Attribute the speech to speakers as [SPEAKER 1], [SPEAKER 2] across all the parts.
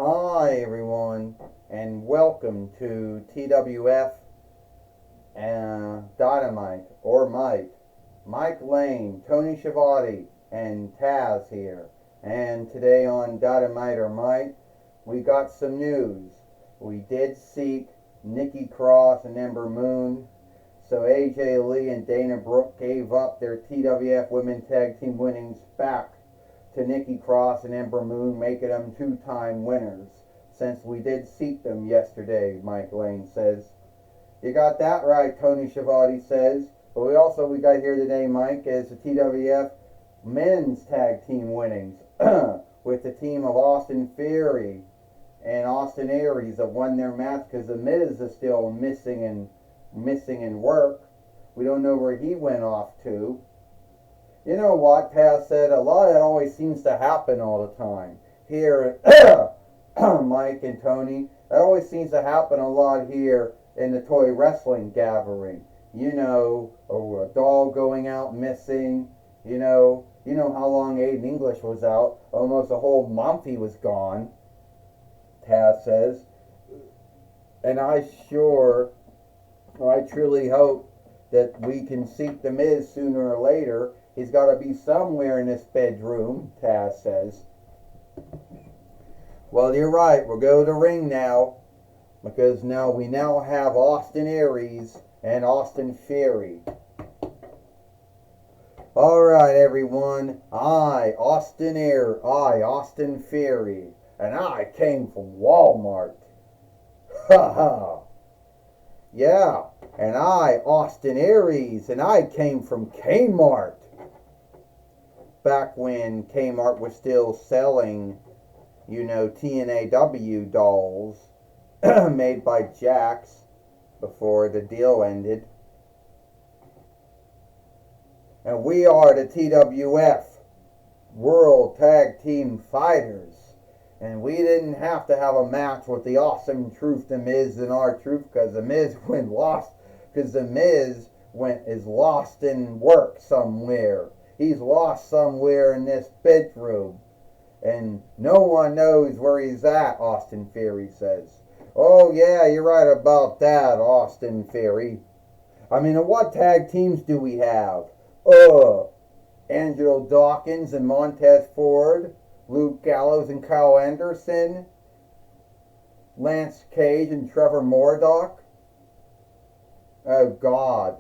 [SPEAKER 1] Hi everyone, and welcome to TWF Dynamite or Mike. Mike Lane, Tony Schiavone, and Taz here. And today on Dynamite or Mike, we got some news. We did seek Nikki Cross and Ember Moon, so AJ Lee and Dana Brooke gave up their TWF Women Tag Team winnings back to Nikki Cross and Ember Moon, making them two-time winners. Since we did seek them yesterday, Mike Lane says. You got that right, Tony Schiavone says. But we got here today, Mike, is the TWF Men's Tag Team winnings with the team of Austin Theory and Austin Aries that won their match because the Miz is still missing in work. We don't know where he went off to. You know what, Taz said, a lot of that always seems to happen all the time. Here, Mike and Tony, that always seems to happen a lot here in the toy wrestling gathering. You know, a doll going out missing. You know how long Aiden English was out. Almost a whole month he was gone, Taz says. And I truly hope that we can seek the Miz sooner or later. He's got to be somewhere in this bedroom, Taz says. Well, you're right. We'll go to the ring now. Because we now have Austin Aries and Austin Theory. Alright, everyone. Austin Theory. And I came from Walmart. Ha ha. Yeah. And Austin Aries. And I came from Kmart. Back when Kmart was still selling, TNAW dolls made by Jax before the deal ended. And we are the TWF World Tag Team Fighters. And we didn't have to have a match with the Awesome Truth, The Miz, and R-Truth because The Miz is lost in work somewhere. He's lost somewhere in this bedroom. And no one knows where he's at, Austin Theory says. Oh, yeah, you're right about that, Austin Theory. I mean, what tag teams do we have? Angelo Dawkins and Montez Ford, Luke Gallows and Kyle Anderson, Lance Cage and Trevor Murdoch. Oh, God.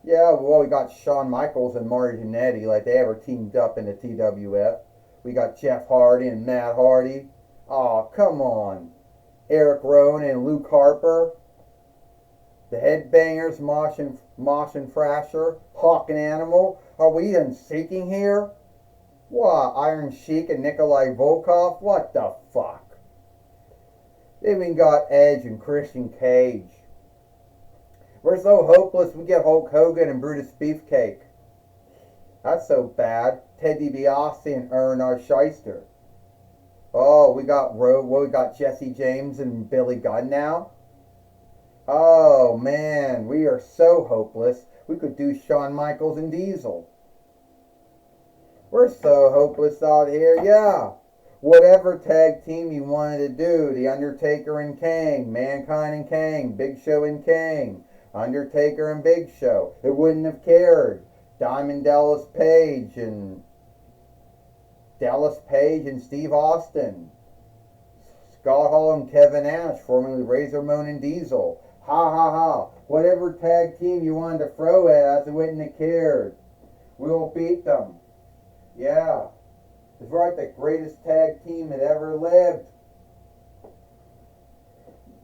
[SPEAKER 1] Yeah, well, we got Shawn Michaels and Marty Jannetty like they ever teamed up in the TWF. We got Jeff Hardy and Matt Hardy. Oh, come on. Eric Rowan and Luke Harper. The Headbangers, Mosh and Thrasher. Hawk and Animal. Are we even seeking here? What? Iron Sheik and Nikolai Volkov? What the fuck? They even got Edge and Christian Cage. We're so hopeless we get Hulk Hogan and Brutus Beefcake. That's so bad. Ted DiBiase and Erna Shyster. Oh, we got Jesse James and Billy Gunn now? Oh, man, we are so hopeless. We could do Shawn Michaels and Diesel. We're so hopeless out here, yeah. Whatever tag team you wanted to do, The Undertaker and Kane, Mankind and Kane, Big Show and Kane, Undertaker and Big Show, it wouldn't have cared. Diamond Dallas Page and Steve Austin. Scott Hall and Kevin Nash, formerly Razor Ramon and Diesel. Ha ha ha. Whatever tag team you wanted to throw at us, it wouldn't have cared. We'll beat them. Yeah. It's right, the greatest tag team that ever lived.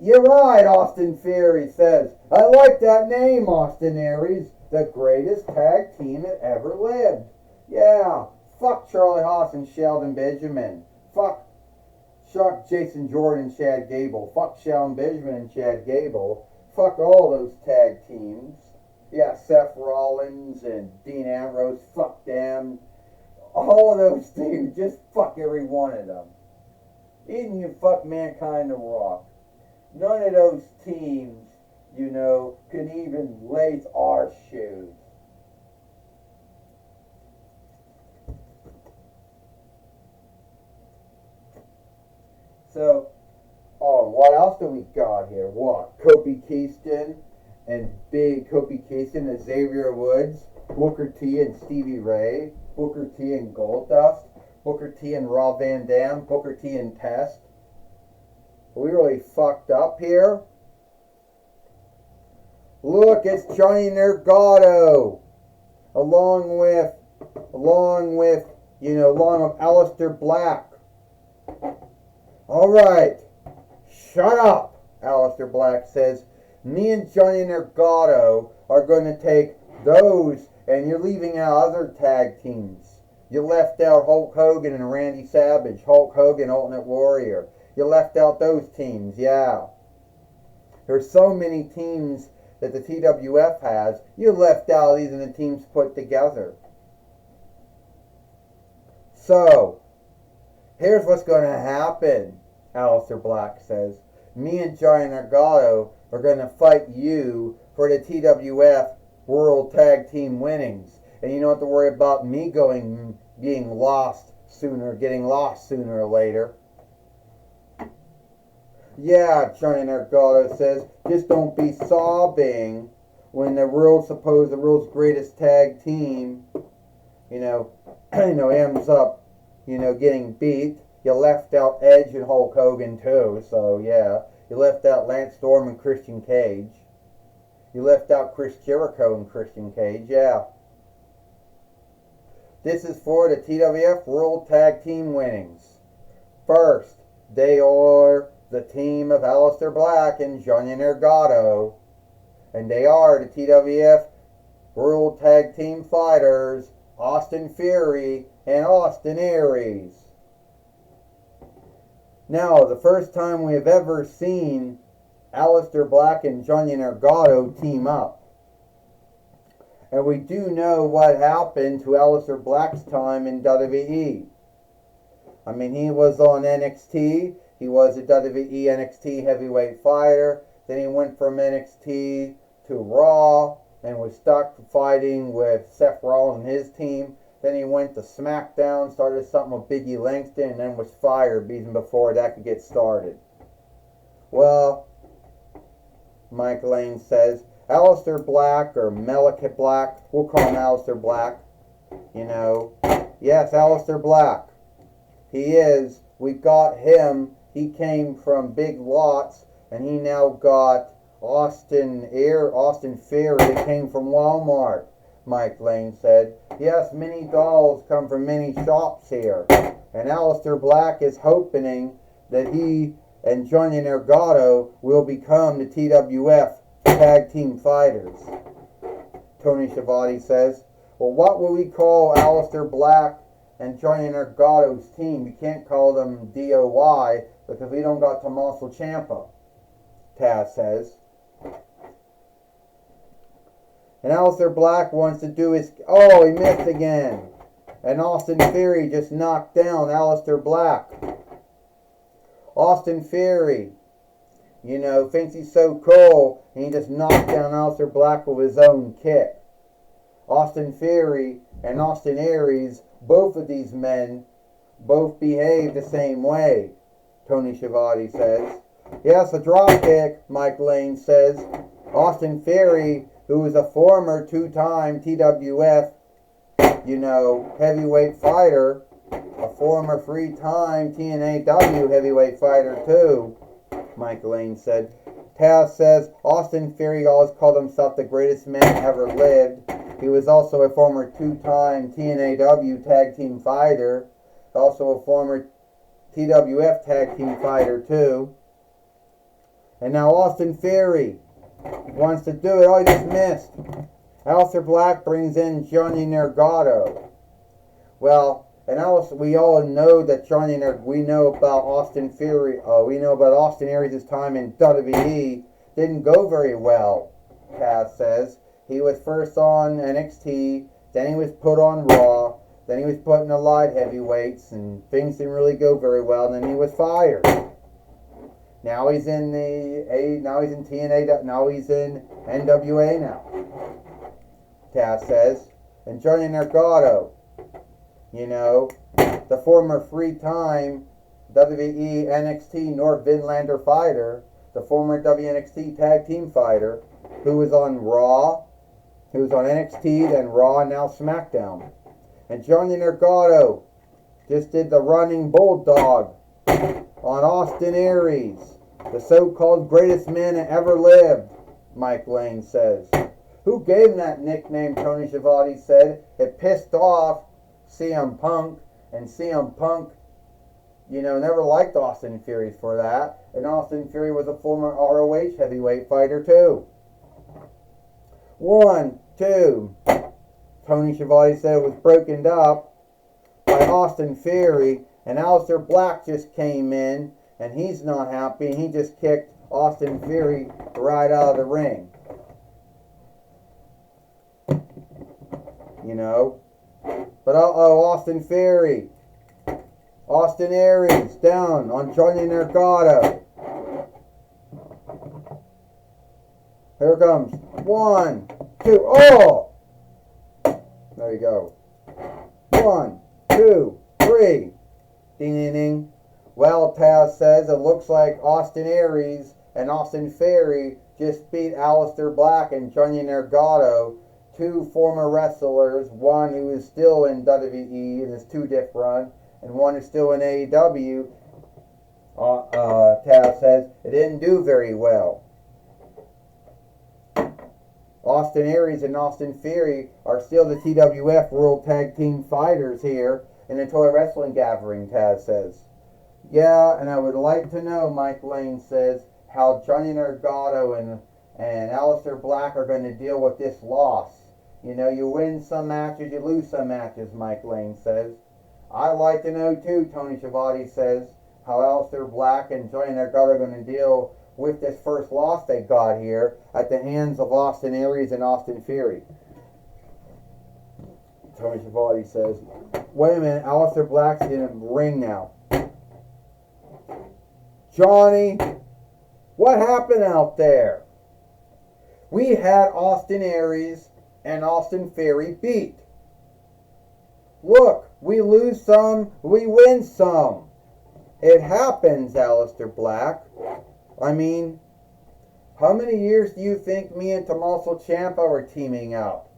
[SPEAKER 1] You're right, Austin Theory says. I like that name, Austin Aries. The greatest tag team that ever lived. Yeah. Fuck Charlie Haas and Sheldon Benjamin. Fuck Jason Jordan and Chad Gable. Fuck Sheldon Benjamin and Chad Gable. Fuck all those tag teams. Yeah, Seth Rollins and Dean Ambrose. Fuck them. All of those teams. Just fuck every one of them. Even you fuck Mankind and Rock. None of those teams, can even lace our shoes. So what else do we got here? What? Kofi Kingston and Big Kofi Kingston and Xavier Woods, Booker T and Stevie Ray, Booker T and Goldust, Booker T and Rob Van Dam, Booker T and Test. Are we really fucked up here? Look, it's Johnny Gargano, along with Aleister Black. All right, shut up, Aleister Black says. Me and Johnny Gargano are going to take those, and you're leaving out other tag teams. You left out Hulk Hogan and Randy Savage, Hulk Hogan, Ultimate Warrior. You left out those teams, yeah. There's so many teams that the TWF has. You left out these and the teams put together. So, here's what's going to happen, Aleister Black says. Me and Johnny Gargano are going to fight you for the TWF World Tag Team winnings. And you don't have to worry about me getting lost sooner or later. Yeah, Johnny Gargano says, just don't be sobbing when the world's greatest tag team, ends up, getting beat. You left out Edge and Hulk Hogan too, so yeah. You left out Lance Storm and Christian Cage. You left out Chris Jericho and Christian Cage, yeah. This is for the TWF World Tag Team winnings. First, they are the team of Aleister Black and Johnny Gargano. And they are the TWF World Tag Team Fighters, Austin Theory and Austin Aries. Now, the first time we have ever seen Aleister Black and Johnny Gargano team up. And we do know what happened to Aleister Black's time in WWE. I mean, he was on NXT. He was a WWE NXT heavyweight fighter. Then he went from NXT to Raw and was stuck fighting with Seth Rollins and his team. Then he went to SmackDown, started something with Biggie Langston, and then was fired even before that could get started. Well, Mike Lane says, Aleister Black, or Melikit Black, we'll call him Aleister Black, Yes, Aleister Black. He is. We got him. He came from Big Lots, and he now got Austin Theory that came from Walmart, Mike Lane said. Yes, many dolls come from many shops here. And Aleister Black is hoping that he and Johnny Gargano will become the TWF Tag Team Fighters. Tony Schiavone says, well, what will we call Aleister Black and Johnny Gargano's team? We can't call them DOY because we don't got Tommaso Ciampa, Taz says. And Aleister Black wants to do his... Oh, he missed again. And Austin Theory just knocked down Aleister Black. Austin Theory, thinks he's so cool, and he just knocked down Aleister Black with his own kick. Austin Theory and Austin Aries, both of these men, both behave the same way, Tony Schiavone says. Yes, a drop kick, Mike Lane says. Austin Theory, who is a former two-time TWF, heavyweight fighter, a former three-time TNAW heavyweight fighter too, Mike Lane said. Taz says Austin Theory always called himself the greatest man ever lived. He was also a former two-time TNAW tag team fighter, also a former TWF tag team fighter too. And now Austin Theory wants to do it. Oh, he just missed. Aleister Black brings in Johnny Gargano. Well, and also we all know that we know about Austin Theory. We know about Austin Aries' time in WWE. Didn't go very well, Taz says. He was first on NXT, then he was put on Raw, then he was put in the light heavyweights, and things didn't really go very well, and then he was fired. Now he's in TNA, now he's in NWA now, Taz says. And Johnny Gargano, the former three-time WWE NXT North Vinlander fighter, the former WNXT tag team fighter, who was on Raw, who was on NXT, then Raw, and now SmackDown. And Johnny Gargano just did the running bulldog on Austin Aries, the so-called greatest man that ever lived, Mike Lane says. Who gave him that nickname, Tony Schiavone said. It pissed off CM Punk, and CM Punk, never liked Austin Fury for that. And Austin Fury was a former ROH heavyweight fighter too. 1, 2. Tony Schiavone said it was broken up by Austin Fury, and Aleister Black just came in, and he's not happy, and he just kicked Austin Fury right out of the ring. But Austin Fury, Austin Aries down on Johnny Gargano. Here comes 1, 2. Oh! There you go. 1, 2, 3. Ding, ding, ding. Well, Taz says it looks like Austin Aries and Austin Fury just beat Aleister Black and Johnny Gargano, two former wrestlers, one who is still in WWE in his 2-dip run, and one is still in AEW. Taz says it didn't do very well. Austin Aries and Austin Fury are still the TWF World Tag Team Fighters here in the Toy Wrestling Gathering, Taz says. Yeah, and I would like to know, Mike Lane says, how Johnny Gargano and Aleister Black are going to deal with this loss. You win some matches, you lose some matches, Mike Lane says. I'd like to know too, Tony Schiavone says, how Aleister Black and Johnny Gargano are going to deal with this first loss they got here at the hands of Austin Aries and Austin Fury. Tony Schiavone says, wait a minute, Aleister Black's in the ring now. Johnny, what happened out there? We had Austin Aries and Austin Fury beat. Look, we lose some, we win some. It happens, Aleister Black. I mean, how many years do you think me and Tommaso Ciampa were teaming up?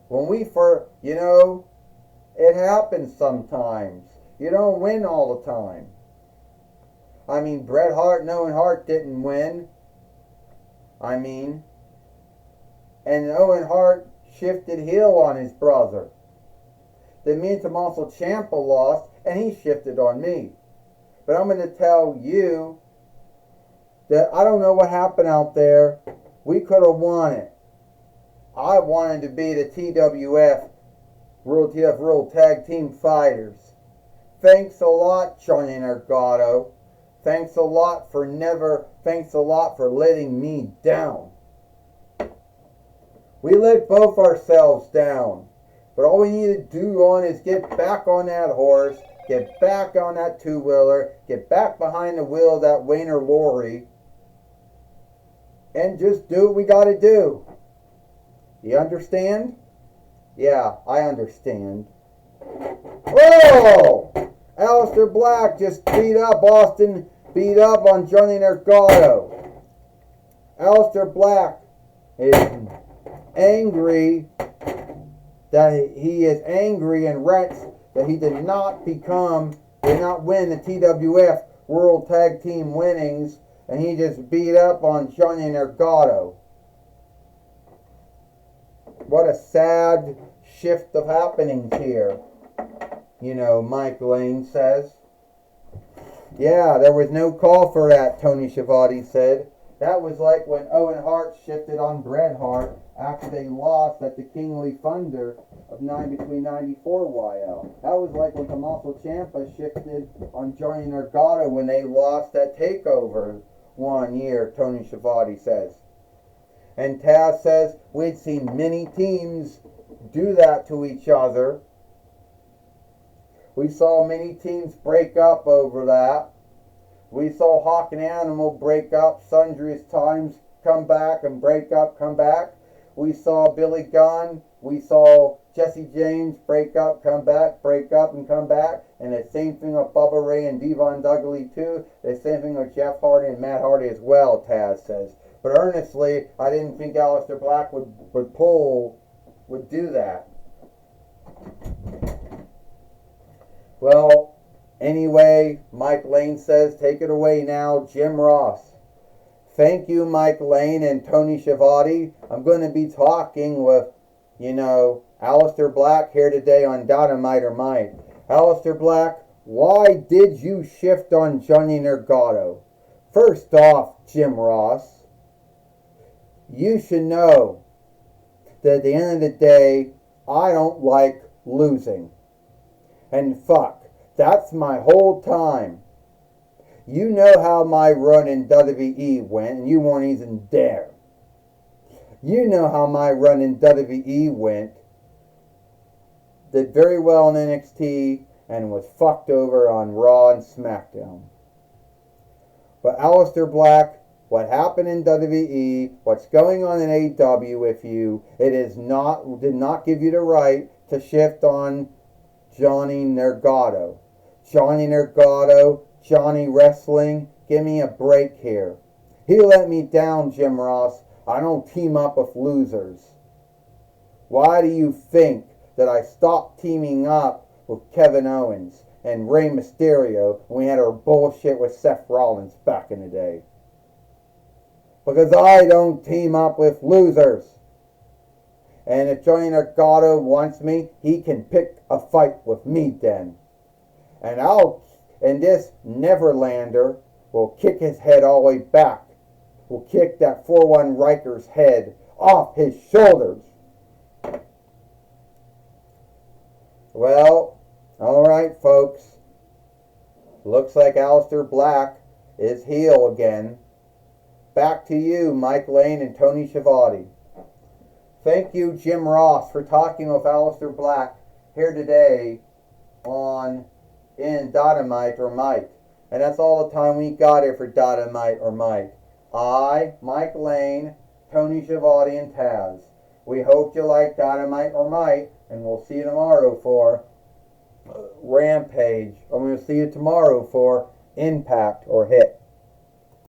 [SPEAKER 1] When we first, it happens sometimes. You don't win all the time. I mean, Bret Hart and Owen Hart didn't win. And Owen Hart shifted heel on his brother. Then me and Tommaso Ciampa lost, and he shifted on me. But I'm going to tell you that I don't know what happened out there. We could have won it. I wanted to be the TWF World Tag Team Fighters. Thanks a lot, Johnny Gargano. Thanks a lot for letting me down. We let both ourselves down. But all we need to do is get back on that horse, get back on that two-wheeler, get back behind the wheel of that Wayner lorry, and just do what we got to do. You understand? Yeah, I understand. Oh! Aleister Black just beat up on Johnny Gargano. Aleister Black is angry and rants that he did not win the TWF World Tag Team winnings, and he just beat up on Johnny Gargano. What a sad shift of happenings here, Mike Lane says. Yeah, there was no call for that, Tony Schiavone said. That was like when Owen Hart shifted on Bret Hart after they lost at the Kingly Thunder of between 94 YL. That was like when Tommaso Ciampa shifted on Johnny Gargano when they lost at TakeOver one year, Tony Schiavone says. And Taz says we'd seen many teams do that to each other. We saw many teams break up over that. We saw Hawk and Animal break up sundry times, come back and break up, come back. We saw Billy Gunn. We saw Jesse James break up, come back, break up, and come back. And the same thing with Bubba Ray and Devon Dudley, too. The same thing with Jeff Hardy and Matt Hardy as well, Taz says. But earnestly, I didn't think Aleister Black would do that. Well, anyway, Mike Lane says, take it away now, Jim Ross. Thank you, Mike Lane and Tony Schiavone. I'm going to be talking with, Aleister Black here today on Dynamite or Mike. Aleister Black, why did you shift on Johnny Gargano? First off, Jim Ross, you should know that at the end of the day, I don't like losing. And fuck, that's my whole time. You know how my run in WWE went, and you weren't even there. You know how my run in WWE went. Did very well in NXT and was fucked over on Raw and SmackDown. But Aleister Black, what happened in WWE, what's going on in AEW with you, did not give you the right to shift on Johnny Gargano. Johnny Gargano, Johnny Wrestling, give me a break here. He let me down, Jim Ross. I don't team up with losers. Why do you think that I stopped teaming up with Kevin Owens and Rey Mysterio when we had our bullshit with Seth Rollins back in the day? Because I don't team up with losers. And if Johnny Gargano wants me, he can pick a fight with me then. And this Neverlander will kick his head all the way back. Will kick that 4-1 Riker's head off his shoulders. Well, alright folks. Looks like Aleister Black is heel again. Back to you, Mike Lane and Tony Schiavone. Thank you, Jim Ross, for talking with Aleister Black here today in Dynamite or Mike. And that's all the time we got here for Dynamite or Mike. I, Mike Lane, Tony Schiavone, and Taz. We hope you like Dynamite or Mike, and we'll see you tomorrow for Rampage. And we'll see you tomorrow for Impact or Hit.